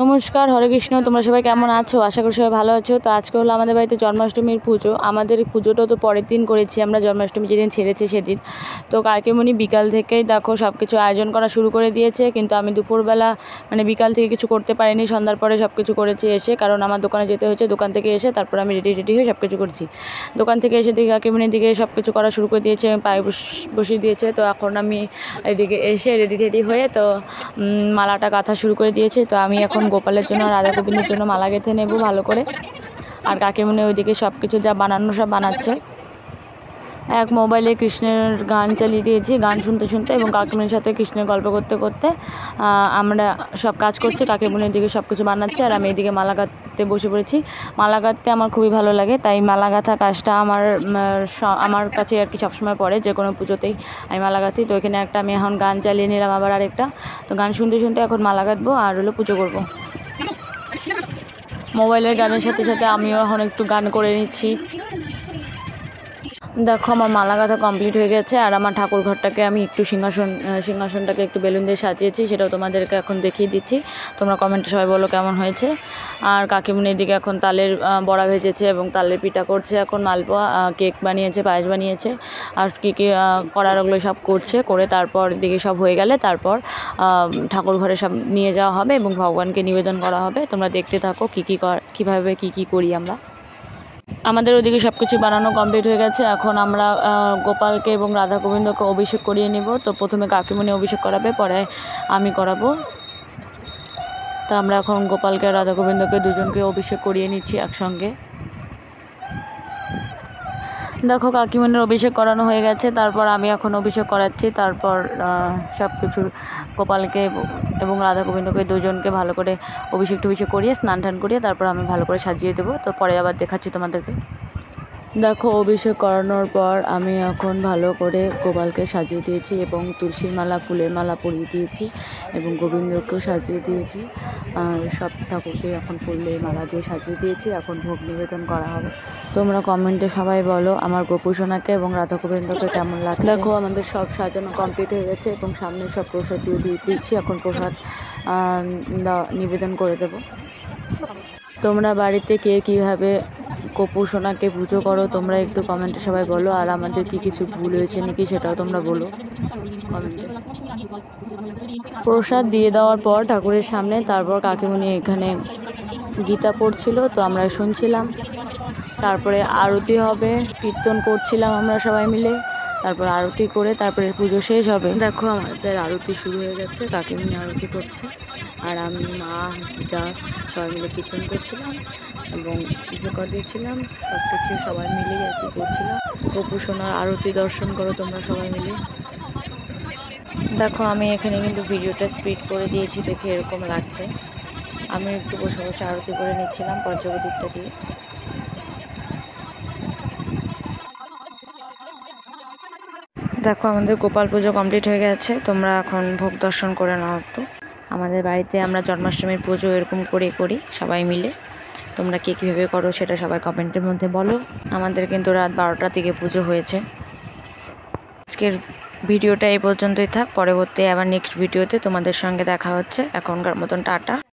নমস্কার, হরে কৃষ্ণ। তোমরা সবাই কেমন আছো? আশা করি সবাই ভালো আছো। তো আজকে হলো আমাদের বাড়িতে জন্মাষ্টমীর পুজো। আমাদের পুজোটা তো পরের দিন করেছি আমরা, জন্মাষ্টমী যেদিন ছেড়েছে সেদিন। তো কাকিমণি বিকাল থেকেই দেখো সব কিছু আয়োজন করা শুরু করে দিয়েছে, কিন্তু আমি দুপুরবেলা মানে বিকাল থেকে কিছু করতে পারিনি। সন্ধ্যার পরে সব কিছু করেছি এসে, কারণ আমার দোকানে যেতে হয়েছে। দোকান থেকে এসে তারপর আমি রেডি হয়ে সব কিছু করছি। দোকান থেকে এসে দেখি কাকিমণির দিকে সব কিছু করা শুরু করে দিয়েছে, পায়ে বসিয়ে দিয়েছে। তো এখন আমি এদিকে এসে রেডি হয়ে তো মালাটা গাঁথা শুরু করে দিয়েছে। তো আমি এখন গোপালের জন্য আর রাধা গোবিন্দের জন্য মালা গেঁথে নেব ভালো করে। আর কাকিমণি ওইদিকে সব কিছু যা বানানো সব বানাচ্ছে। এক মোবাইলে কৃষ্ণের গান চালিয়ে দিয়েছি, গান শুনতে শুনতে, এবং কাকিমণির সাথে কৃষ্ণের গল্প করতে করতে আমরা সব কাজ করছি। কাকিমণির দিকে সব কিছু বানাচ্ছে আর আমি এদিকে মালা গাঁথতে বসে পড়েছি। মালা গাঁথতে আমার খুবই ভালো লাগে, তাই মালা গাঁথা কাজটা আমার কাছে আর কি সবসময় পড়ে, যে কোনো পুজোতেই আমি মালা গাঁথি। তো এখানে একটা আমি এখন গান চালিয়ে নিলাম, আবার আরেকটা। তো গান শুনতে শুনতে এখন মালা গাঁথবো আর হলো পুজো করবো। মোবাইলের গানের সাথে সাথে আমিও এখন একটু গান করে নিচ্ছি। দেখো আমার মালা গাঁথা কমপ্লিট হয়ে গেছে, আর আমার ঠাকুর ঘরটাকে আমি একটু সিংহাসনটাকে একটু বেলুন দিয়ে সাজিয়েছি, সেটাও তোমাদেরকে এখন দেখিয়ে দিচ্ছি। তোমরা কমেন্টে সবাই বলো কেমন হয়েছে। আর কাকিমণির দিকে এখন তালের বড়া ভেজেছে এবং তালের পিঠা করছে, এখন মালপোয়া, কেক বানিয়েছে, পায়েস বানিয়েছে, আর কী করার ওগুলো সব করছে। করে তারপর দিকে সব হয়ে গেলে তারপর ঠাকুর ঘরে সব নিয়ে যাওয়া হবে এবং ভগবানকে নিবেদন করা হবে। তোমরা দেখতে থাকো কীভাবে কী করি আমরা। আমাদের ওদিকে সব কিছু বানানো কমপ্লিট হয়ে গেছে। এখন আমরা গোপালকে এবং রাধা গোবিন্দকে অভিষেক করিয়ে নেব। তো প্রথমে কাকিমণি অভিষেক করাবে, পরে আমি করাবো। তো আমরা এখন গোপালকে আর রাধা গোবিন্দকে দুজনকে অভিষেক করিয়ে নিচ্ছি একসঙ্গে। দেখো কাকিমণির অভিষেক করানো হয়ে গেছে, তারপর আমি এখন অভিষেক করাচ্ছি। তারপর সব কিছু গোপালকে এবং রাধা গোবিন্দকে দুজনকে ভালো করে অভিষেক করিয়ে স্নান টান করিয়ে তারপর আমি ভালো করে সাজিয়ে দেবো। তো পরে আবার দেখাচ্ছি তোমাদেরকে। দেখো অভিষেক করানোর পর আমি এখন ভালো করে গোপালকে সাজিয়ে দিয়েছি এবং তুলসীর মালা, ফুলের মালা পরিয়ে দিয়েছি এবং গোবিন্দকেও সাজিয়ে দিয়েছি। সব ঠাকুরকে এখন ফুলের মালা দিয়ে সাজিয়ে দিয়েছি। এখন ভোগ নিবেদন করা হবে। তোমরা কমেন্টে সবাই বলো আমার গোপুসোনাকে এবং রাধা গোবিন্দকে কেমন লাগছে। দেখো আমাদের সব সাজানো কমপ্লিট হয়ে গেছে এবং সামনে সব প্রসাদ দিয়ে দিয়েছি। এখন প্রসাদ নিবেদন করে দেব। তোমরা বাড়িতে কে কীভাবে গোপুসোনাকে পুজো করো তোমরা একটু কমেন্টে সবাই বলো। আর আমাদের কি কিছু ভুল হয়েছে নাকি সেটাও তোমরা বলো কমেন্টে। প্রসাদ দিয়ে দেওয়ার পর ঠাকুরের সামনে তারপর কাকিমণি এখানে গীতা পড়ছিল, তো আমরা শুনছিলাম। তারপরে আরতি হবে, কীর্তন করছিলাম আমরা সবাই মিলে। তারপর আরতি করে তারপরে পুজো শেষ হবে। দেখো আমাদের আরতি শুরু হয়ে গেছে, কাকিমণি আরতি করছে আর আমি, মা, গীতা সবাই মিলে কীর্তন করছিলাম এবং পুজো করে দিচ্ছিলাম। সব কিছু সবাই মিলেই আর কি করছিলাম। গোপুসোনার আরতি দর্শন করো তোমরা সবাই মিলে। দেখো আমি এখানে কিন্তু ভিডিওটা স্পিড করে দিয়েছি, দেখে এরকম লাগছে। আমি একটু বসে বসে আরতি করে নিচ্ছিলাম পঞ্চবদ্বীপটা দিয়ে। দেখো আমাদের গোপাল পুজো কমপ্লিট হয়ে গেছে। তোমরা এখন ভোগ দর্শন করে নাও একটু। আমাদের বাড়িতে আমরা জন্মাষ্টমীর পুজো এরকম করে করি সবাই মিলে। তোমরা কে কীভাবে করো সেটা সবাই কমেন্টের মধ্যে বলো। আমাদের কিন্তু রাত 12টার দিকে পুজো হয়েছে। আজকের ভিডিওটা এই পর্যন্তই থাক। পরবর্তী আবার নেক্সট ভিডিওতে তোমাদের সঙ্গে দেখা হচ্ছে। এখনকার মতন টাটা।